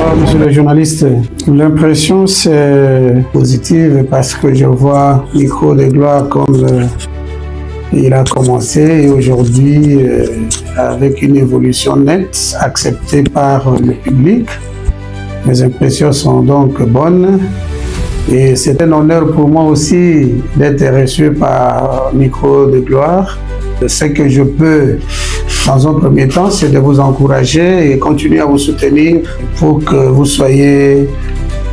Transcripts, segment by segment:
Bonsoir, monsieur le journaliste. L'impression, c'est positive parce que je vois Micro de Gloire comme il a commencé et aujourd'hui, avec une évolution nette, acceptée par le public. Mes impressions sont donc bonnes et c'est un honneur pour moi aussi d'être reçu par Micro de Gloire. Ce que je peux, dans un premier temps, c'est de vous encourager et continuer à vous soutenir pour que vous soyez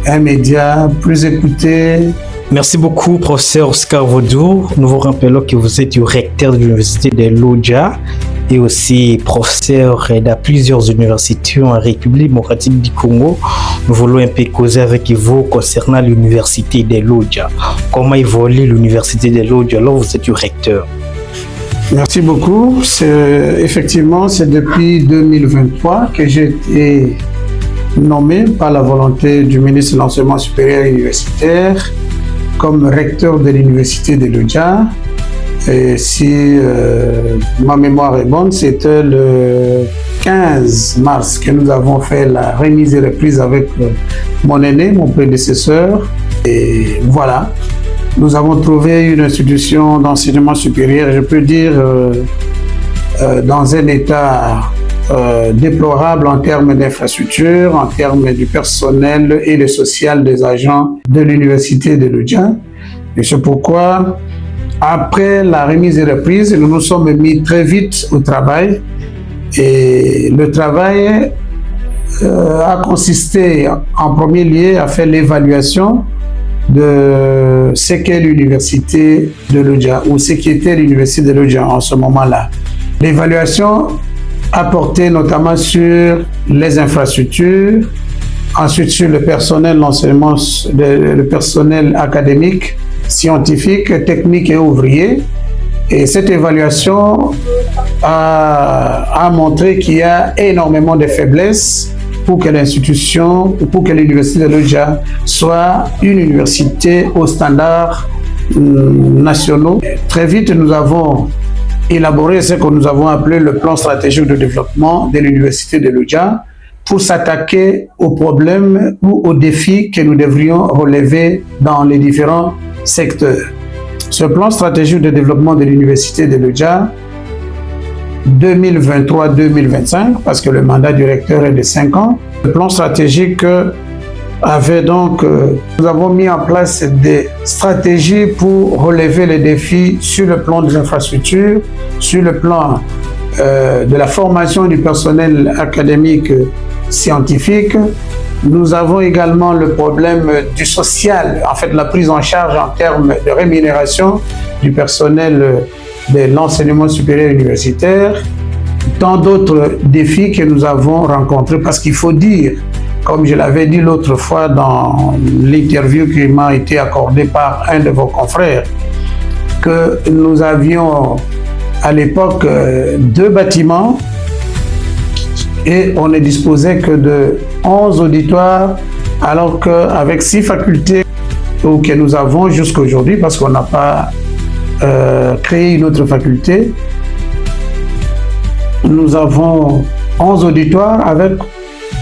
un média plus écouté. Merci beaucoup, professeur Oscar Vaudou. Nous vous rappelons que vous êtes le recteur de l'université de Lodja et aussi professeur dans plusieurs universités en République démocratique du Congo. Nous voulons un peu causer avec vous concernant l'université de Lodja. Comment évolue l'université de Lodja alors vous êtes le recteur? Merci beaucoup. Effectivement, c'est depuis 2023 que j'ai été nommé par la volonté du ministre de l'Enseignement supérieur et universitaire comme recteur de l'université de Lodja. Et si ma mémoire est bonne, c'était le 15 mars que nous avons fait la remise et reprise avec mon aîné, mon prédécesseur. Et voilà. Nous avons trouvé une institution d'enseignement supérieur, je peux dire, dans un état déplorable en termes d'infrastructure, en termes du personnel et le social des agents de l'université de Lodja. Et c'est pourquoi, après la remise et reprise, nous nous sommes mis très vite au travail. Et le travail a consisté en premier lieu à faire l'évaluation de ce qu'est l'université de Lodja ou ce qui était l'université de Lodja en ce moment-là. L'évaluation a porté notamment sur les infrastructures, ensuite sur le personnel d'enseignement, le personnel académique, scientifique, technique et ouvrier. Et cette évaluation a montré qu'il y a énormément de faiblesses pour que l'institution, pour que l'université de Lodja soit une université aux standards nationaux. Très vite, nous avons élaboré ce que nous avons appelé le plan stratégique de développement de l'université de Lodja pour s'attaquer aux problèmes ou aux défis que nous devrions relever dans les différents secteurs. Ce plan stratégique de développement de l'université de Lodja 2023-2025, parce que le mandat du recteur est de 5 ans. Le plan stratégique avait donc, nous avons mis en place des stratégies pour relever les défis sur le plan des infrastructures, sur le plan de la formation du personnel académique scientifique. Nous avons également le problème du social, en fait la prise en charge en termes de rémunération du personnel de l'enseignement supérieur universitaire, tant d'autres défis que nous avons rencontrés, parce qu'il faut dire, comme je l'avais dit l'autre fois dans l'interview qui m'a été accordée par un de vos confrères, que nous avions à l'époque 2 bâtiments et on ne disposait que de 11 auditoires, alors qu'avec 6 facultés que nous avons jusqu'à aujourd'hui, parce qu'on n'a pas créé une autre faculté, nous avons 11 auditoires avec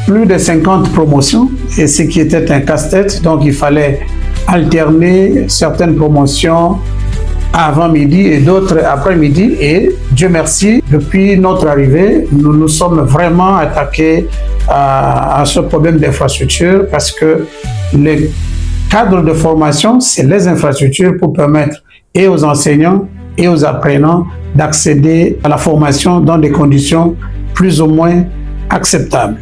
plus de 50 promotions, et ce qui était un casse-tête, donc il fallait alterner certaines promotions avant midi et d'autres après midi, et Dieu merci, depuis notre arrivée, nous nous sommes vraiment attaqués à ce problème d'infrastructure, parce que le cadre de formation, c'est les infrastructures pour permettre et aux enseignants et aux apprenants d'accéder à la formation dans des conditions plus ou moins acceptables.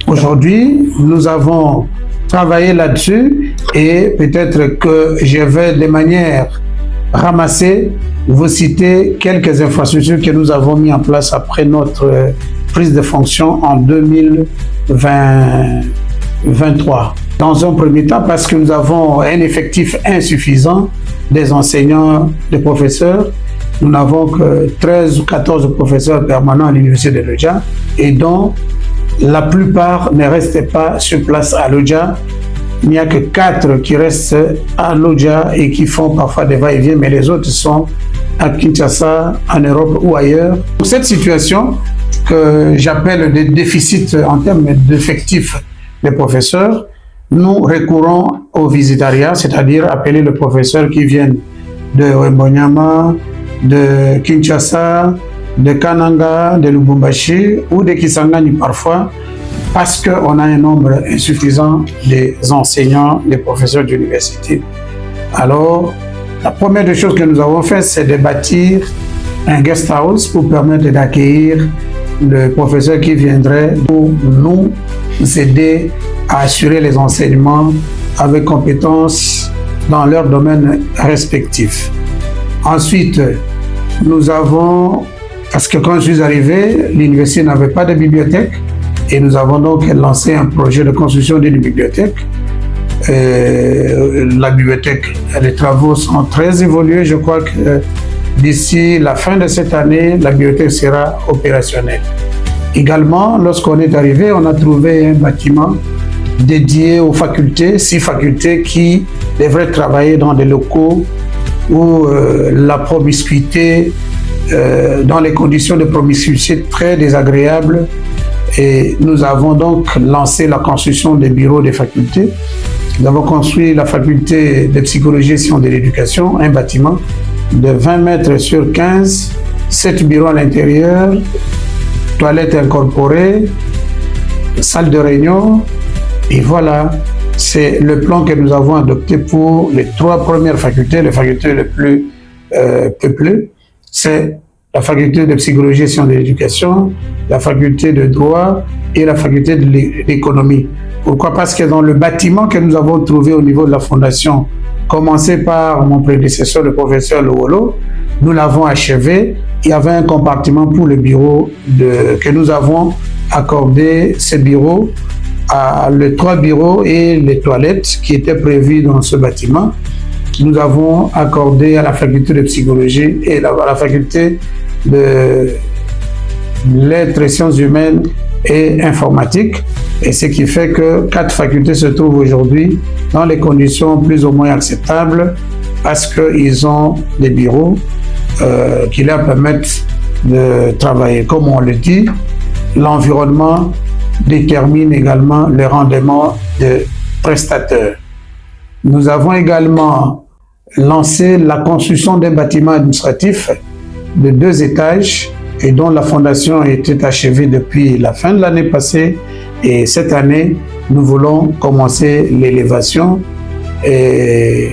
Aujourd'hui, nous avons travaillé là-dessus et peut-être que je vais de manière ramassée vous citer quelques infrastructures que nous avons mis en place après notre prise de fonction en 2023. Dans un premier temps, parce que nous avons un effectif insuffisant des enseignants, des professeurs. Nous n'avons que 13 ou 14 professeurs permanents à l'université de Lodja et dont la plupart ne restent pas sur place à Lodja. Il n'y a que 4 qui restent à Lodja et qui font parfois des va-et-vient, mais les autres sont à Kinshasa, en Europe ou ailleurs. Cette situation que j'appelle des déficits en termes d'effectifs des professeurs, nous recourons au visitariat, c'est-à-dire appeler les professeurs qui viennent de Wembonyama, de Kinshasa, de Kananga, de Lubumbashi ou de Kisangani parfois, parce qu'on a un nombre insuffisant des enseignants, des professeurs d'université. Alors, la première des choses que nous avons fait, c'est de bâtir un guest house pour permettre d'accueillir le professeur qui viendrait pour nous aider à assurer les enseignements avec compétences dans leurs domaines respectifs. Ensuite, nous avons, parce que quand je suis arrivé, l'université n'avait pas de bibliothèque et nous avons donc lancé un projet de construction d'une bibliothèque. La bibliothèque, les travaux sont très évolués. Je crois que d'ici la fin de cette année, la bibliothèque sera opérationnelle. Également, lorsqu'on est arrivé, on a trouvé un bâtiment dédié aux facultés, 6 facultés qui devraient travailler dans des locaux où la promiscuité, dans les conditions de promiscuité très désagréables. Et nous avons donc lancé la construction des bureaux des facultés. Nous avons construit la faculté de psychologie et sciences de l'éducation, un bâtiment de 20 mètres sur 15, 7 bureaux à l'intérieur, toilettes incorporées, salle de réunion. Et voilà, c'est le plan que nous avons adopté pour les 3 premières facultés, les facultés les plus peuplées. C'est la faculté de psychologie et sciences de l'éducation, la faculté de droit et la faculté de l'économie. Pourquoi? Parce que dans le bâtiment que nous avons trouvé au niveau de la fondation, commencé par mon prédécesseur, le professeur Lowolo, nous l'avons achevé. Il y avait un compartiment pour le bureau que nous avons accordé, ces bureaux, les 3 bureaux et les toilettes qui étaient prévus dans ce bâtiment. Nous avons accordé à la faculté de psychologie et à la faculté de lettres et sciences humaines et informatique. Et ce qui fait que 4 facultés se trouvent aujourd'hui dans les conditions plus ou moins acceptables parce qu'ils ont des bureaux qui leur permettent de travailler. Comme on le dit, l'environnement détermine également le rendement des prestataires. Nous avons également lancé la construction d'un bâtiment administratif de 2 étages et dont la fondation était achevée depuis la fin de l'année passée. Et cette année, nous voulons commencer l'élévation et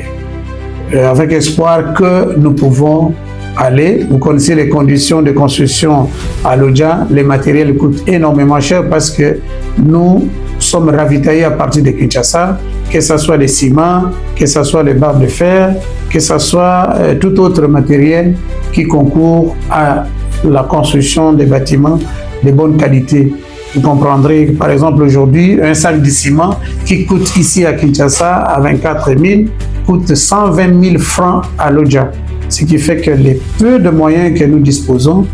avec espoir que nous pouvons aller. Vous connaissez les conditions de construction à Lodja. Les matériels coûtent énormément cher parce que nous sommes ravitaillés à partir de Kinshasa, que ce soit les ciments, que ce soit les barres de fer, que ce soit tout autre matériel qui concourt à la construction des bâtiments de bonne qualité. Vous comprendrez que, par exemple, aujourd'hui, un sac de ciment qui coûte ici à Kinshasa à 24 000 coûte 120 000 francs à Lodja. Ce qui fait que les peu de moyens que nous disposons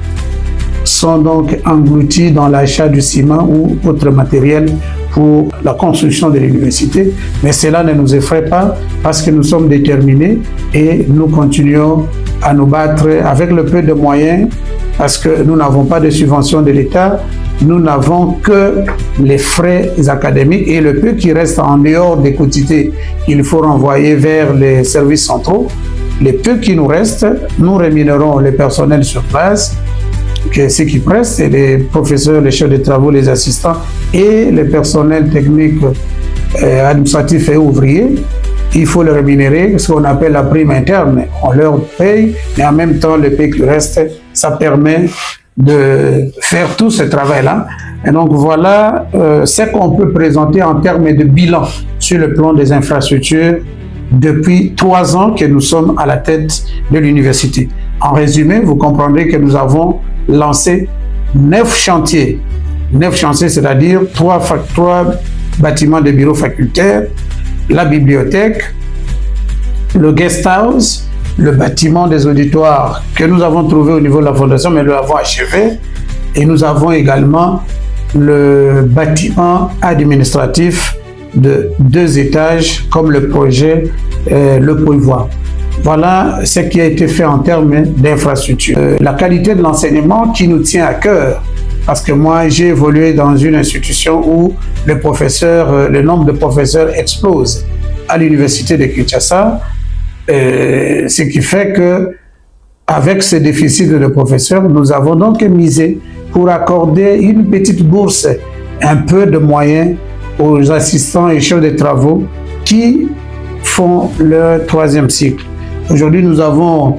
sont donc engloutis dans l'achat du ciment ou autre matériel pour la construction de l'université. Mais cela ne nous effraie pas parce que nous sommes déterminés et nous continuons à nous battre avec le peu de moyens parce que nous n'avons pas de subvention de l'État. Nous n'avons que les frais académiques et le peu qui reste en dehors des quotités qu'il faut renvoyer vers les services centraux. Les peu qui nous restent, nous rémunérons les personnels sur place, que ce qui reste, c'est les professeurs, les chefs de travaux, les assistants et les personnels techniques, administratifs et ouvriers. Il faut les rémunérer, ce qu'on appelle la prime interne. On leur paye, mais en même temps, le paye qui reste, ça permet de faire tout ce travail-là. Et donc voilà ce qu'on peut présenter en termes de bilan sur le plan des infrastructures depuis 3 ans que nous sommes à la tête de l'université. En résumé, vous comprendrez que nous avons lancé 9 chantiers. 9 chantiers, c'est-à-dire 3 bâtiments de bureaux facultaires, la bibliothèque, le guest house, le bâtiment des auditoires que nous avons trouvé au niveau de la fondation, mais nous l'avons achevé. Et nous avons également le bâtiment administratif de 2 étages, comme le projet le prévoit. Voilà ce qui a été fait en termes d'infrastructure. La qualité de l'enseignement qui nous tient à cœur, parce que moi, j'ai évolué dans une institution où le nombre de professeurs explose à l'université de Kinshasa, ce qui fait que avec ce déficit de professeurs, nous avons donc misé pour accorder une petite bourse, un peu de moyens aux assistants et chefs de travaux qui font leur 3e cycle. Aujourd'hui, nous avons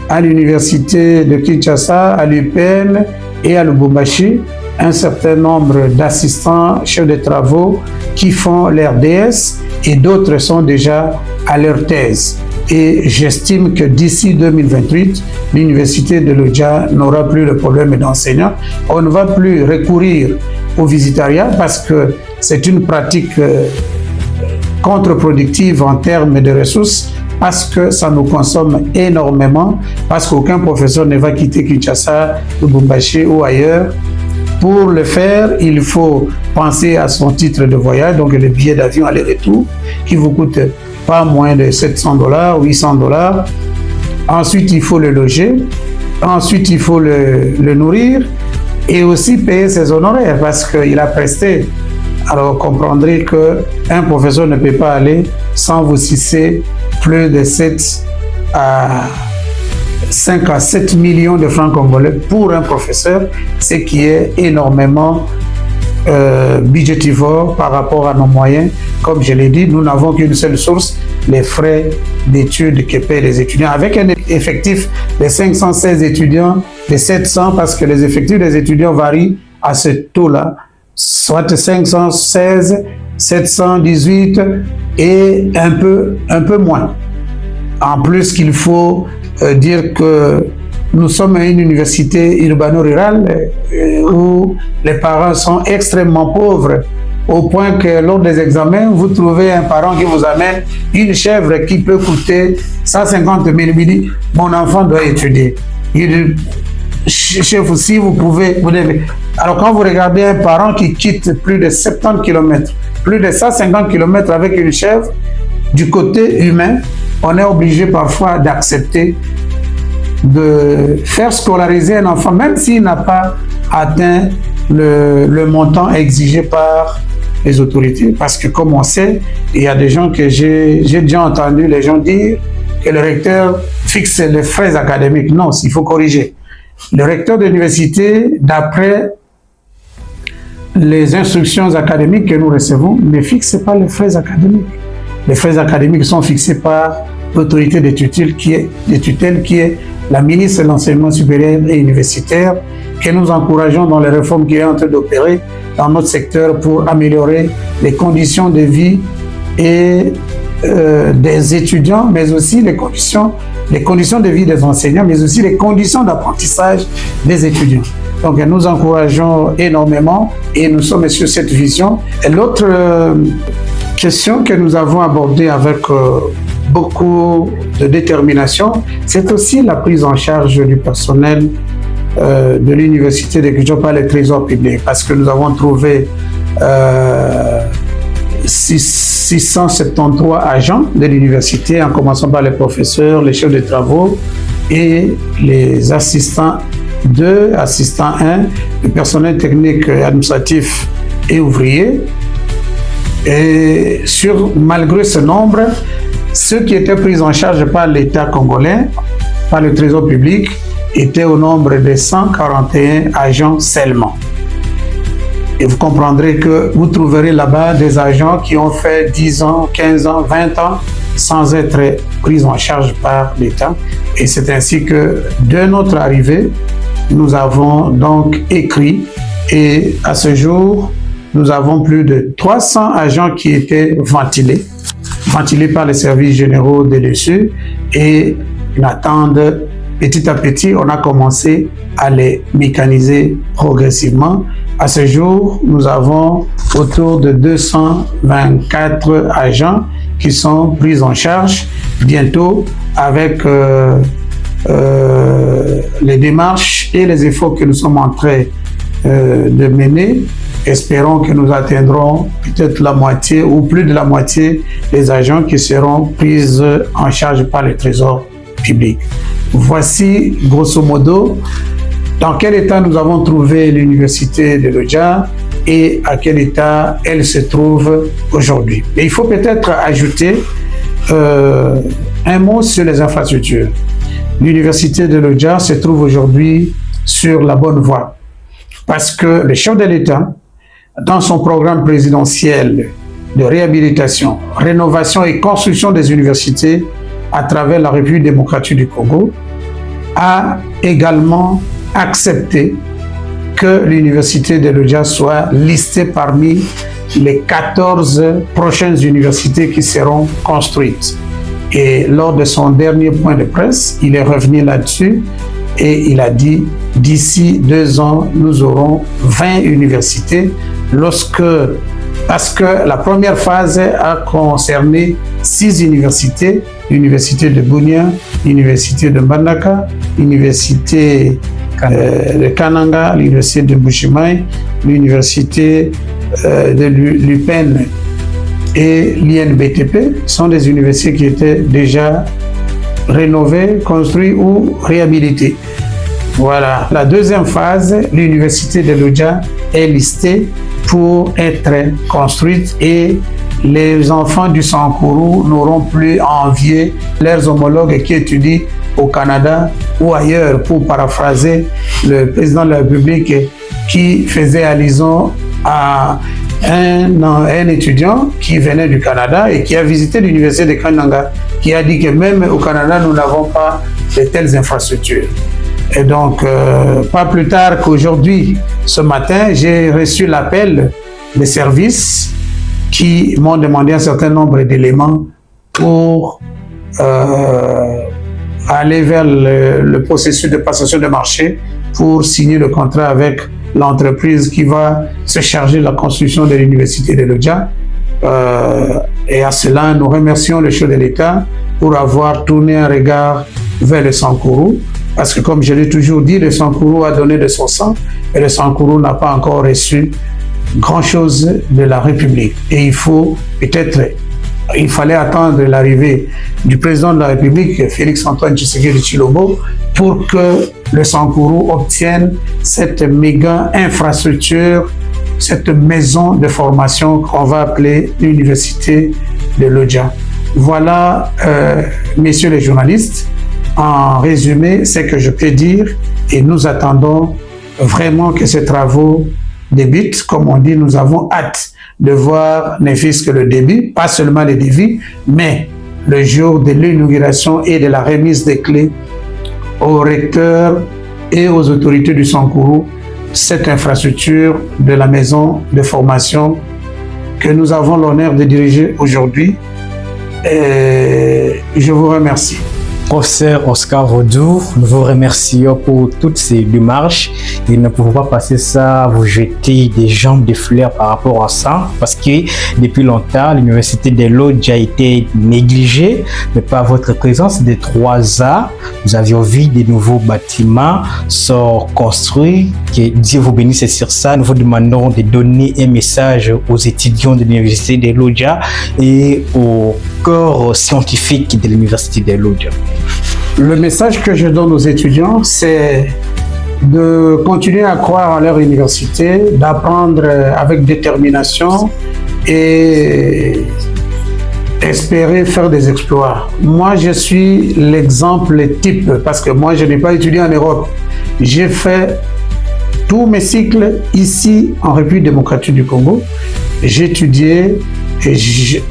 à l'université de Kinshasa, à l'UPN et à Lubumbashi un certain nombre d'assistants chefs de travaux qui font leur DS et d'autres sont déjà à leur thèse. Et j'estime que d'ici 2028, l'université de Lodja n'aura plus le problème d'enseignants. On ne va plus recourir au visitariat parce que c'est une pratique contre-productive en termes de ressources, parce que ça nous consomme énormément, parce qu'aucun professeur ne va quitter Kinshasa, Lubumbashi ou ailleurs. Pour le faire, il faut penser à son titre de voyage, donc le billet d'avion aller-retour, qui vous coûte pas moins de $700, $800. Ensuite, il faut le loger. Ensuite, il faut le nourrir et aussi payer ses honoraires parce qu'il a presté. Alors, vous comprendrez qu'un professeur ne peut pas aller sans vous sucer plus de 5 à 7 millions de francs congolais pour un professeur, ce qui est énormément budgétivore par rapport à nos moyens. Comme je l'ai dit, nous n'avons qu'une seule source, les frais d'études que paient les étudiants. Avec un effectif de 516 étudiants, de 700, parce que les effectifs des étudiants varient à ce taux-là, soit 516, 718 et un peu moins. En plus qu'il faut dire que nous sommes à une université urbano-rurale où les parents sont extrêmement pauvres, au point que lors des examens, vous trouvez un parent qui vous amène une chèvre qui peut coûter 150 000. Il dit, mon enfant doit étudier. Il dit, chef, si vous pouvez, vous devez. Alors quand vous regardez un parent qui quitte plus de 70 km, plus de 150 km avec une chèvre, du côté humain, on est obligé parfois d'accepter de faire scolariser un enfant, même s'il n'a pas atteint le montant exigé par les autorités. Parce que comme on sait, il y a des gens que j'ai déjà entendu les gens dire que le recteur fixe les frais académiques. Non, il faut corriger. Le recteur de l'université, d'après les instructions académiques que nous recevons, ne fixe pas les frais académiques. Les frais académiques sont fixés par l'autorité de tutelle qui est la ministre de l'Enseignement supérieur et universitaire, que nous encourageons dans les réformes qu'il est en train d'opérer dans notre secteur pour améliorer les conditions de vie et des étudiants, mais aussi les conditions de vie des enseignants, mais aussi les conditions d'apprentissage des étudiants. Donc nous encourageons énormément et nous sommes sur cette vision. Et l'autre question que nous avons abordée avec beaucoup de détermination, c'est aussi la prise en charge du personnel de l'université de Kinshasa par le trésor public, parce que nous avons trouvé 673 agents de l'université, en commençant par les professeurs, les chefs de travaux et les assistants 2, assistants 1, le personnel technique, administratif et ouvrier. Et malgré ce nombre, ceux qui étaient pris en charge par l'État congolais, par le trésor public, étaient au nombre de 141 agents seulement. Et vous comprendrez que vous trouverez là-bas des agents qui ont fait 10 ans, 15 ans, 20 ans sans être pris en charge par l'État. Et c'est ainsi que, de notre arrivée, nous avons donc écrit, et à ce jour, nous avons plus de 300 agents qui étaient ventilés par les services généraux de l'ESU, et ils attendent petit à petit. On a commencé à les mécaniser progressivement. À ce jour, nous avons autour de 224 agents qui sont pris en charge. Bientôt, avec les démarches et les efforts que nous sommes en train de mener, espérons que nous atteindrons peut-être la moitié ou plus de la moitié des agents qui seront pris en charge par le trésor public. Voici, grosso modo, dans quel état nous avons trouvé l'université de Lodja et à quel état elle se trouve aujourd'hui. Et il faut peut-être ajouter un mot sur les infrastructures. L'université de Lodja se trouve aujourd'hui sur la bonne voie parce que le chef de l'État, dans son programme présidentiel de réhabilitation, rénovation et construction des universités à travers la République démocratique du Congo, a également accepté que l'université de Lodja soit listée parmi les 14 prochaines universités qui seront construites. Et lors de son dernier point de presse, il est revenu là-dessus et il a dit d'ici 2 ans, nous aurons 20 universités parce que la première phase a concerné 6 universités, l'université de Bunia, l'université de Mbandaka, l'université de Kananga, l'université de Mbujimayi, l'université de l'UPEN et l'INBTP sont des universités qui étaient déjà rénovées, construites ou réhabilitées. Voilà. La deuxième phase, l'université de Lodja est listée pour être construite et les enfants du Sankourou n'auront plus à envier leurs homologues qui étudient au Canada ou ailleurs, pour paraphraser le président de la République qui faisait allusion à un étudiant qui venait du Canada et qui a visité l'université de Kananga, qui a dit que même au Canada, nous n'avons pas de telles infrastructures. Et donc, pas plus tard qu'aujourd'hui, ce matin, j'ai reçu l'appel des services qui m'ont demandé un certain nombre d'éléments pour aller vers le processus de passation de marché pour signer le contrat avec l'entreprise qui va se charger de la construction de l'université de Lodja. Et à cela, nous remercions le chef de l'État pour avoir tourné un regard vers le Sankourou. Parce que comme je l'ai toujours dit, le Sankourou a donné de son sang et le Sankourou n'a pas encore reçu grand-chose de la République. Et il fallait attendre l'arrivée du président de la République, Félix-Antoine Tshisekedi Tshilombo, pour que le Sankourou obtienne cette méga infrastructure, cette maison de formation qu'on va appeler l'université de Lodja. Voilà, messieurs les journalistes, en résumé, ce que je peux dire, et nous attendons vraiment que ces travaux débutent. Comme on dit, nous avons hâte de voir ne fût-ce que le début, pas seulement le début, mais le jour de l'inauguration et de la remise des clés aux recteurs et aux autorités du Sankourou, cette infrastructure de la maison de formation que nous avons l'honneur de diriger aujourd'hui. Et je vous remercie. Professeur Oscar Vodou, nous vous remercions pour toutes ces démarches et ne pouvons pas passer ça, vous jeter des jambes de fleurs par rapport à ça, parce que depuis longtemps, l'université de Lodja a été négligée, mais par votre présence des 3 ans, nous avions vu des nouveaux bâtiments sont construits. Que Dieu vous bénisse sur ça. Nous vous demandons de donner un message aux étudiants de l'université de Lodja et au corps scientifique de l'université de Lodja. Le message que je donne aux étudiants, c'est de continuer à croire en leur université, d'apprendre avec détermination et espérer faire des exploits. Moi, je suis l'exemple type parce que moi, je n'ai pas étudié en Europe. J'ai fait tous mes cycles ici en République démocratique du Congo. J'ai étudié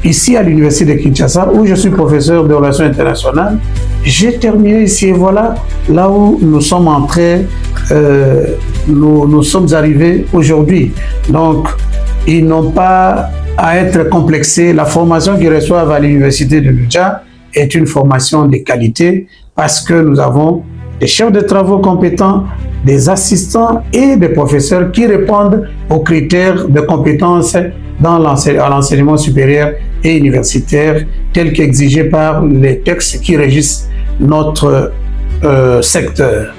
ici à l'université de Kinshasa où je suis professeur de relations internationales. J'ai terminé ici et voilà là où nous sommes entrés, nous sommes arrivés aujourd'hui. Donc, ils n'ont pas à être complexés. La formation qu'ils reçoivent à l'université de Lodja est une formation de qualité parce que nous avons des chefs de travaux compétents, des assistants et des professeurs qui répondent aux critères de compétences à l'enseignement supérieur et universitaire tels qu'exigés par les textes qui régissent notre secteur.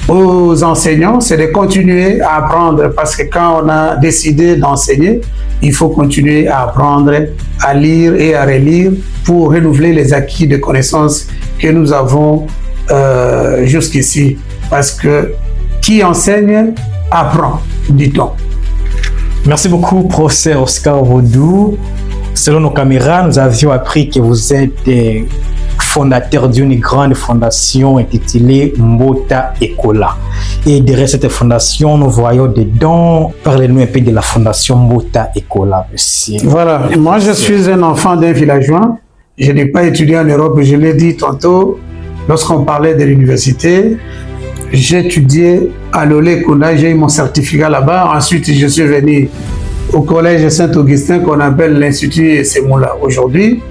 Aux enseignants, c'est de continuer à apprendre parce que quand on a décidé d'enseigner, il faut continuer à apprendre, à lire et à relire pour renouveler les acquis de connaissances que nous avons jusqu'ici. Parce que qui enseigne apprend, dit-on. Merci beaucoup, professeur Oscar Vodou. Selon nos caméras, nous avions appris que vous êtes fondateur d'une grande fondation intitulée Mbota Ekola. Et derrière cette fondation, nous voyons des dons. Parlez-nous un peu de la fondation Mbota Ekola, monsieur. Voilà, moi je suis un enfant d'un villageois. Je n'ai pas étudié en Europe, je l'ai dit tantôt, lorsqu'on parlait de l'université. J'ai étudié à l'Olekunda, j'ai eu mon certificat là-bas. Ensuite, je suis venu au collège Saint-Augustin qu'on appelle l'Institut Semoula aujourd'hui.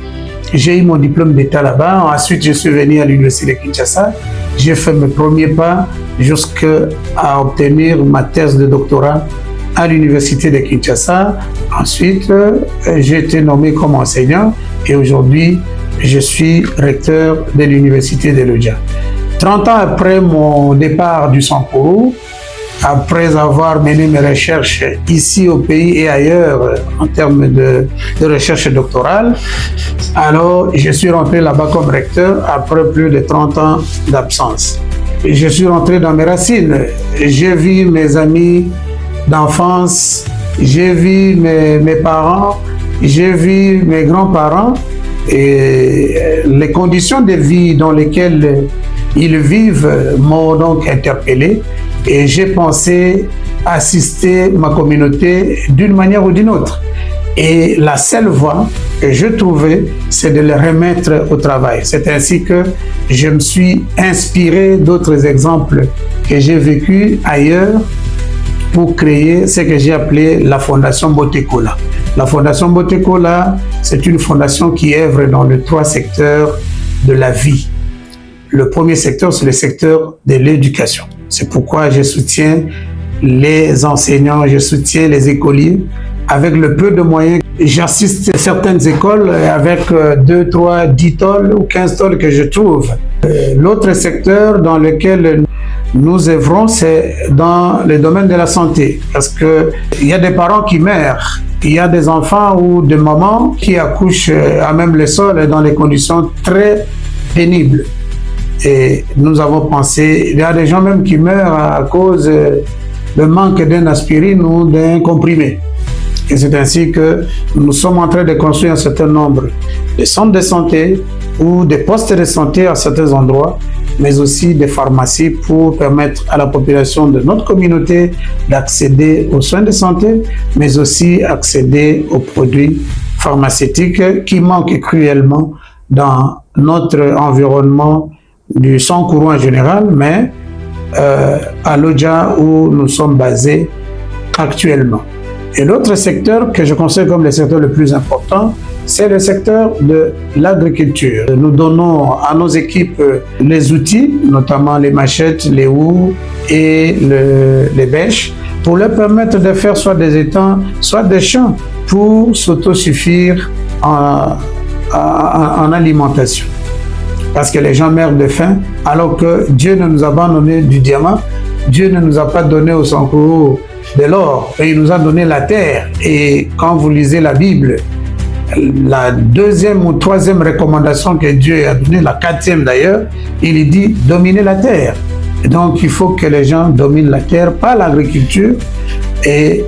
J'ai eu mon diplôme d'État là-bas. Ensuite, je suis venu à l'Université de Kinshasa. J'ai fait mes premiers pas jusqu'à obtenir ma thèse de doctorat à l'Université de Kinshasa. Ensuite, j'ai été nommé comme enseignant et aujourd'hui, je suis recteur de l'Université de Lodja. 30 ans après mon départ du Sankuru, après avoir mené mes recherches ici au pays et ailleurs en termes de recherche doctorale, alors je suis rentré là-bas comme recteur après plus de 30 ans d'absence. Je suis rentré dans mes racines. J'ai vu mes amis d'enfance, j'ai vu mes parents, j'ai vu mes grands-parents et les conditions de vie dans lesquelles ils vivent m'ont donc interpellé et j'ai pensé assister ma communauté d'une manière ou d'une autre. Et la seule voie que je trouvais, c'est de les remettre au travail. C'est ainsi que je me suis inspiré d'autres exemples que j'ai vécus ailleurs pour créer ce que j'ai appelé la Fondation Mbota Ekola. La Fondation Mbota Ekola, c'est une fondation qui œuvre dans les 3 secteurs de la vie. Le premier secteur, c'est le secteur de l'éducation. C'est pourquoi je soutiens les enseignants, je soutiens les écoliers. Avec le peu de moyens, j'assiste à certaines écoles avec 2, 3, 10 tôles ou 15 tôles que je trouve. L'autre secteur dans lequel nous œuvrons, c'est dans le domaine de la santé. Parce qu'il y a des parents qui meurent. Il y a des enfants ou des mamans qui accouchent à même le sol dans des conditions très pénibles. Et nous avons pensé, il y a des gens même qui meurent à cause de manque d'une aspirine ou d'un comprimé. Et c'est ainsi que nous sommes en train de construire un certain nombre de centres de santé ou des postes de santé à certains endroits, mais aussi des pharmacies pour permettre à la population de notre communauté d'accéder aux soins de santé, mais aussi accéder aux produits pharmaceutiques qui manquent cruellement dans notre environnement du Sankuru en général, mais à Lodja où nous sommes basés actuellement. Et l'autre secteur que je considère comme le secteur le plus important, c'est le secteur de l'agriculture. Nous donnons à nos équipes les outils, notamment les machettes, les houes et les bêches, pour leur permettre de faire soit des étangs, soit des champs, pour s'autosuffire en alimentation. Parce que les gens meurent de faim, alors que Dieu ne nous a pas donné du diamant, Dieu ne nous a pas donné au Sankuru de l'or, et il nous a donné la terre. Et quand vous lisez la Bible, la 2e ou 3e recommandation que Dieu a donnée, la 4e d'ailleurs, il dit dominer la terre. Et donc il faut que les gens dominent la terre par l'agriculture, et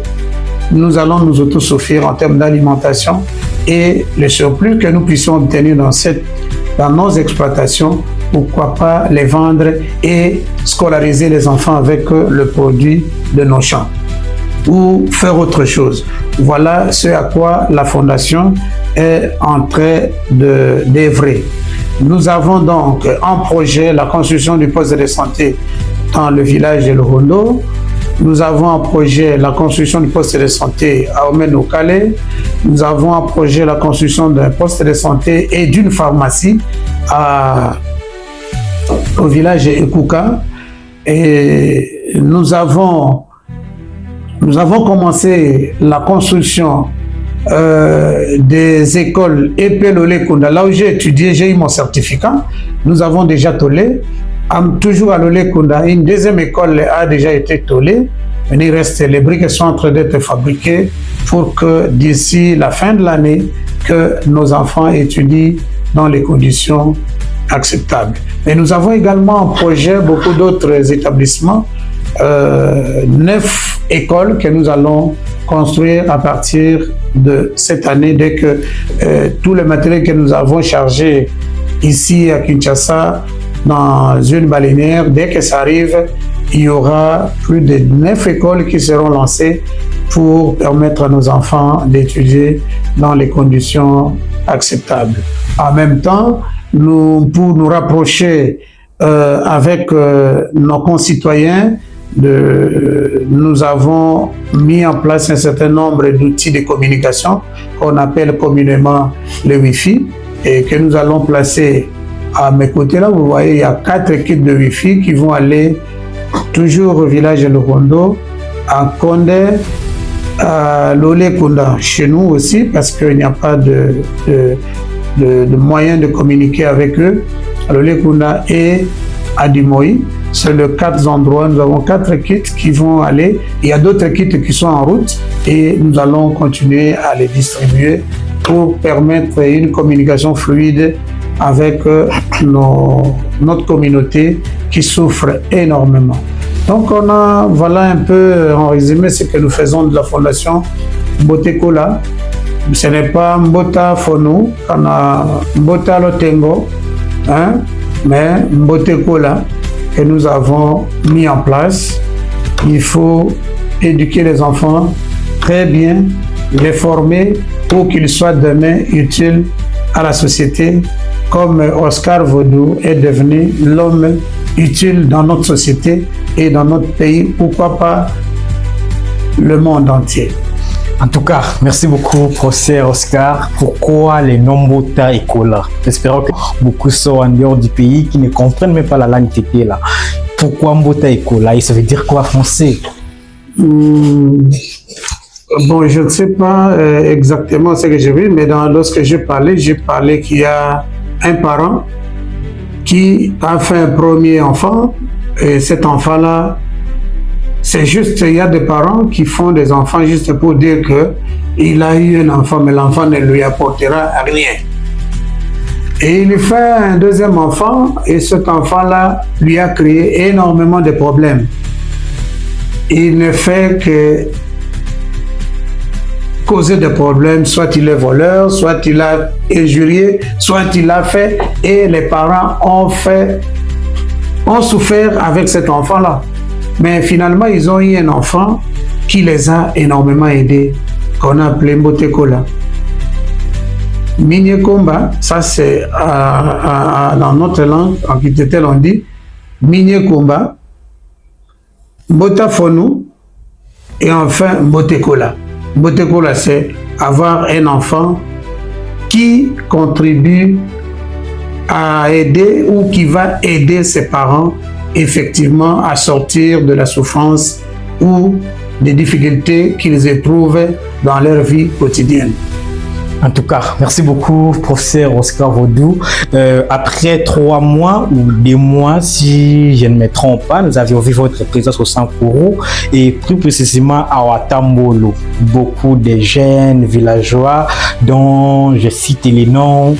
nous allons nous autosuffire en termes d'alimentation, et le surplus que nous puissions obtenir dans nos exploitations, pourquoi pas les vendre et scolariser les enfants avec le produit de nos champs ou faire autre chose. Voilà ce à quoi la Fondation est en train d'œuvrer. Nous avons donc en projet la construction du poste de santé dans le village de Lohondo. Nous avons en projet la construction du poste de santé à Omen-Okale. Nous avons en projet la construction d'un poste de santé et d'une pharmacie au village de Ekuka. Et nous avons commencé la construction des écoles Epelolekunda. Là où j'ai étudié, j'ai eu mon certificat. Nous avons déjà tollé. Toujours à l'Olekunda, une 2e école a déjà été tollée. Il reste les briques qui sont en train d'être fabriquées pour que d'ici la fin de l'année, que nos enfants étudient dans les conditions acceptables. Mais nous avons également en projet beaucoup d'autres établissements 9 écoles que nous allons construire à partir de cette année, dès que tout le matériel que nous avons chargé ici à Kinshasa dans une baleinière, dès que ça arrive, il y aura plus de 9 écoles qui seront lancées pour permettre à nos enfants d'étudier dans les conditions acceptables. En même temps, pour nous rapprocher avec nos concitoyens, nous avons mis en place un certain nombre d'outils de communication qu'on appelle communément le Wi-Fi et que nous allons placer à mes côtés. Là, vous voyez, il y a 4 kits de Wi-Fi qui vont aller toujours au village de Lokondo, à Condé, à Lolé Kunda, chez nous aussi, parce qu'il n'y a pas de moyens de communiquer avec eux, à Lolé Kunda et à Dimoï. C'est les 4 endroits, nous avons 4 kits qui vont aller. Il y a d'autres kits qui sont en route et nous allons continuer à les distribuer pour permettre une communication fluide avec notre communauté qui souffre énormément. Donc voilà un peu en résumé ce que nous faisons de la fondation Mbotekola. Ce n'est pas Mbota Fonou, on a Mbota Lotengo, mais Mbotekola que nous avons mis en place. Il faut éduquer les enfants très bien, les former pour qu'ils soient demain utiles à la société, comme Oscar Vodou est devenu l'homme utile dans notre société et dans notre pays, pourquoi pas le monde entier. En tout cas, merci beaucoup, professeur Oscar. Pourquoi les noms Mbota et Kola? J'espère que beaucoup sont en dehors du pays qui ne comprennent même pas la langue tété là. Pourquoi Mbota et Kola? Et ça veut dire quoi français? Bon, je ne sais pas exactement ce que j'ai vu, mais lorsque j'ai parlé qu'il y a un parent qui a fait un premier enfant, et cet enfant-là, c'est juste, il y a des parents qui font des enfants juste pour dire qu'il a eu un enfant, mais l'enfant ne lui apportera rien. Et il fait un deuxième enfant, et cet enfant-là lui a créé énormément de problèmes. Il ne fait que causer des problèmes, soit il est voleur, soit il a injurié, soit il a fait, et les parents ont souffert avec cet enfant-là. Mais finalement, ils ont eu un enfant qui les a énormément aidés, qu'on a appelé Mbotekola. Minyekomba, ça c'est dans notre langue, en Kitetel on dit Minyekomba, Mbotafonu et enfin Mbotekola. Mbotekola, c'est avoir un enfant qui contribue à aider ou qui va aider ses parents effectivement à sortir de la souffrance ou des difficultés qu'ils éprouvent dans leur vie quotidienne. En tout cas, merci beaucoup, professeur Oscar Vodou. Après 3 mois ou 2 mois, si je ne me trompe pas, nous avions vu votre présence au Sankuru et plus précisément à Watambolo. Beaucoup de jeunes villageois, dont je cite les noms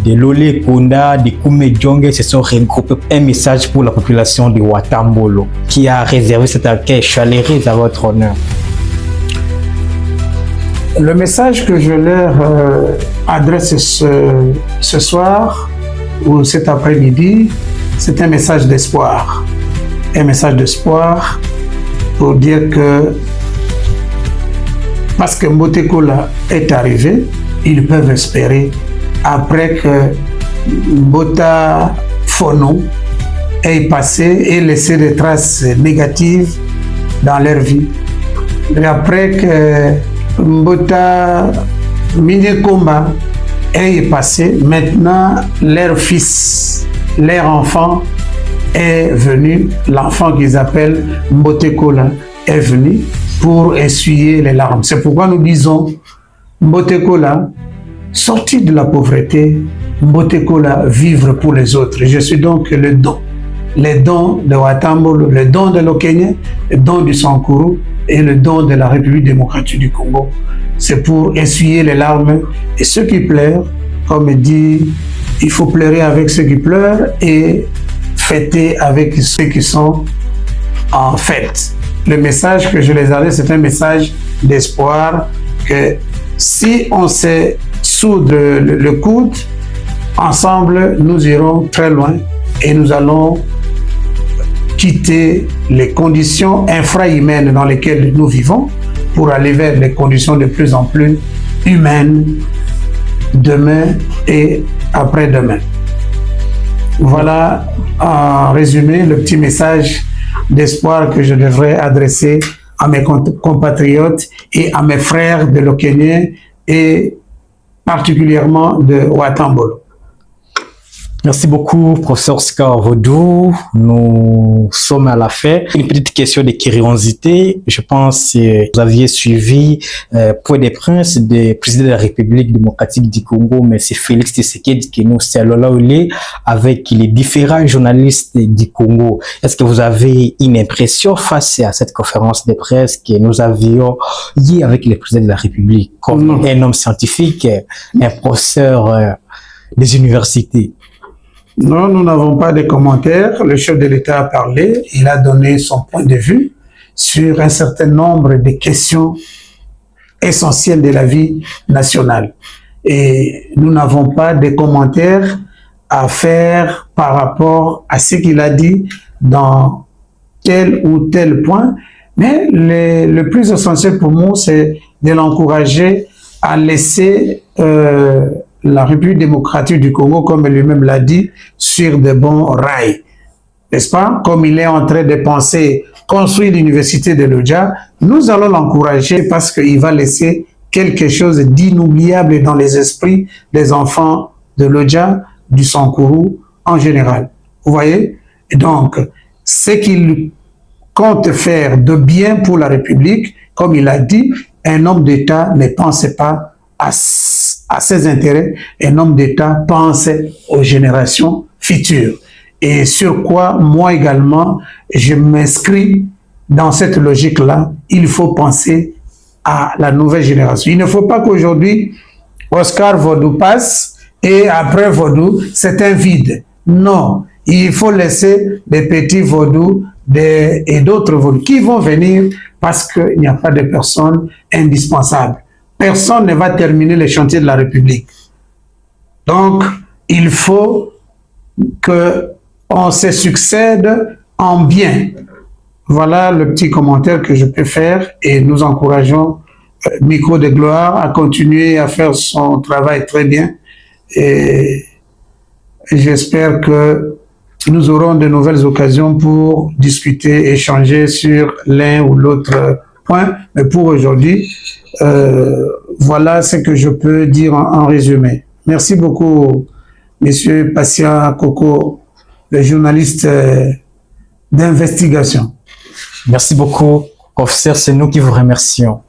de Lolé Kunda, de Koumé Djonge, se sont regroupés. Un message pour la population de Watambolo qui a réservé cet accueil chaleureux à votre honneur. Le message que je leur adresse ce soir ou cet après-midi, c'est un message d'espoir. Un message d'espoir pour dire que parce que Mbotekola est arrivé, ils peuvent espérer après que Mbota Fono ait passé et laissé des traces négatives dans leur vie. Et après que Mbota Minyekomba est passé, maintenant leur fils, leur enfant est venu, l'enfant qu'ils appellent Mbotekola est venu pour essuyer les larmes. C'est pourquoi nous disons Mbotekola, sorti de la pauvreté, Mbotekola, vivre pour les autres. Je suis donc le don. Les dons de Watambolo, le don de l'Okenya, le don du Sankuru et le don de la République démocratique du Congo. C'est pour essuyer les larmes et ceux qui pleurent, comme dit, il faut pleurer avec ceux qui pleurent et fêter avec ceux qui sont en fait. Le message que je les adresse, c'est un message d'espoir que si on se soude le coude, ensemble, nous irons très loin et nous allons quitter les conditions infrahumaines dans lesquelles nous vivons pour aller vers des conditions de plus en plus humaines demain et après-demain. Voilà, en résumé, le petit message d'espoir que je devrais adresser à mes compatriotes et à mes frères de l'Okenya et particulièrement de Ouattambolo. Merci beaucoup, professeur Oscar Vodou. Nous sommes à la fin. Une petite question de curiosité. Je pense que vous aviez suivi Point des Princes du président de la République démocratique du Congo, M. Félix Tshisekedi, qui nous s'est là avec les différents journalistes du Congo. Est-ce que vous avez une impression face à cette conférence de presse que nous avions hier avec le président de la République, comme un homme scientifique, un professeur des universités? Non, nous n'avons pas de commentaires. Le chef de l'État a parlé, il a donné son point de vue sur un certain nombre de questions essentielles de la vie nationale. Et nous n'avons pas de commentaires à faire par rapport à ce qu'il a dit dans tel ou tel point. Mais le plus essentiel pour nous, c'est de l'encourager à laisser la République démocratique du Congo, comme lui-même l'a dit, sur de bons rails. N'est-ce pas? Comme il est en train de penser construire l'université de l'Odja, nous allons l'encourager parce qu'il va laisser quelque chose d'inoubliable dans les esprits des enfants de l'Odja, du Sankourou en général. Vous voyez? Et donc, ce qu'il compte faire de bien pour la République, comme il a dit, un homme d'État ne pense pas à ses intérêts, un homme d'État pense aux générations futures. Et sur quoi, moi également, je m'inscris dans cette logique-là. Il faut penser à la nouvelle génération. Il ne faut pas qu'aujourd'hui, Oscar Vodou passe et après Vodou, c'est un vide. Non, il faut laisser des petits Vodou et d'autres Vodou qui vont venir parce qu'il n'y a pas de personnes indispensables. Personne ne va terminer les chantiers de la République. Donc, il faut qu'on se succède en bien. Voilà le petit commentaire que je peux faire et nous encourageons Micro de Gloire à continuer à faire son travail très bien. Et j'espère que nous aurons de nouvelles occasions pour discuter, échanger sur l'un ou l'autre point. Mais pour aujourd'hui, voilà ce que je peux dire en résumé. Merci beaucoup, Monsieur Patient Coco, le journaliste d'investigation. Merci beaucoup, professeur. C'est nous qui vous remercions.